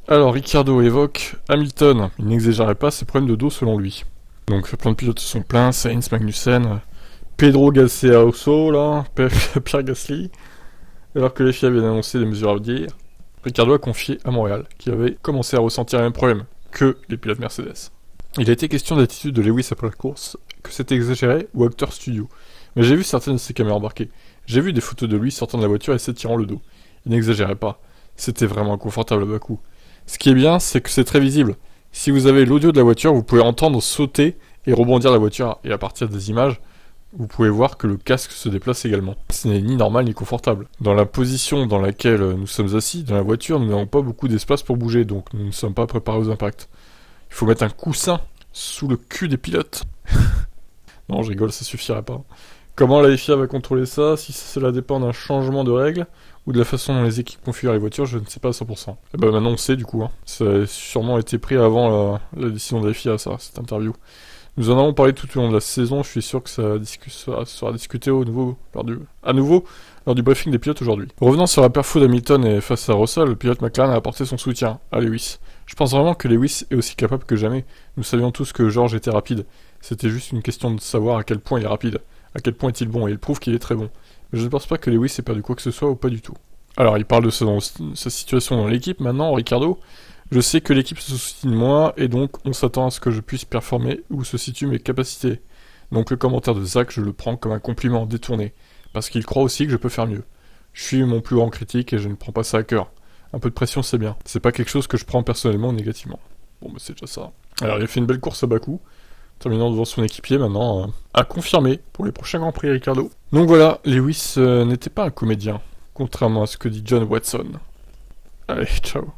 Alors, Ricciardo évoque Hamilton. Il n'exagérait pas ses problèmes de dos selon lui. Donc, plein de pilotes se sont plaints. Sainz, Magnussen, Pedro Garcia-Osso, là, Pierre Gasly. Alors que les FIA viennent d'annoncer des mesures à venir, Ricciardo a confié à Montréal qu'il avait commencé à ressentir les mêmes problèmes que les pilotes Mercedes. Il a été question d'attitude de Lewis après la course, que c'était exagéré ou acteur studio. Mais j'ai vu certaines de ses caméras embarquées. J'ai vu des photos de lui sortant de la voiture et s'étirant le dos. Il n'exagérait pas. C'était vraiment inconfortable à Bakou. Ce qui est bien, c'est que c'est très visible. Si vous avez l'audio de la voiture, vous pouvez entendre sauter et rebondir la voiture. Et à partir des images, vous pouvez voir que le casque se déplace également. Ce n'est ni normal ni confortable. Dans la position dans laquelle nous sommes assis, dans la voiture, nous n'avons pas beaucoup d'espace pour bouger, donc nous ne sommes pas préparés aux impacts. Il faut mettre un coussin sous le cul des pilotes. Non, je rigole, ça suffirait pas. Comment la FIA va contrôler ça? Si cela dépend d'un changement de règles ou de la façon dont les équipes configurent les voitures, je ne sais pas à 100%. Et bah maintenant on sait du coup. Ça a sûrement été pris avant la décision de la FIA, ça, cette interview. Nous en avons parlé tout au long de la saison, je suis sûr que ça sera discuté à nouveau lors du briefing des pilotes aujourd'hui. Revenant sur la perfo d'Hamilton et face à Russell, le pilote McLaren a apporté son soutien à Lewis. Je pense vraiment que Lewis est aussi capable que jamais. Nous savions tous que George était rapide. C'était juste une question de savoir à quel point il est rapide, à quel point est-il bon, et il prouve qu'il est très bon. Mais je ne pense pas que Lewis ait perdu quoi que ce soit ou pas du tout. Alors il parle de sa situation dans l'équipe maintenant, Ricardo. Je sais que l'équipe se soucie de moi, et donc on s'attend à ce que je puisse performer où se situent mes capacités. Donc le commentaire de Zach, je le prends comme un compliment détourné, parce qu'il croit aussi que je peux faire mieux. Je suis mon plus grand critique et je ne prends pas ça à cœur. Un peu de pression c'est bien, c'est pas quelque chose que je prends personnellement ou négativement. Bon bah c'est déjà ça. Alors il a fait une belle course à Bakou, terminant devant son équipier maintenant, à confirmer pour les prochains Grands Prix Ricardo. Donc voilà, Lewis n'était pas un comédien, contrairement à ce que dit John Watson. Allez, ciao.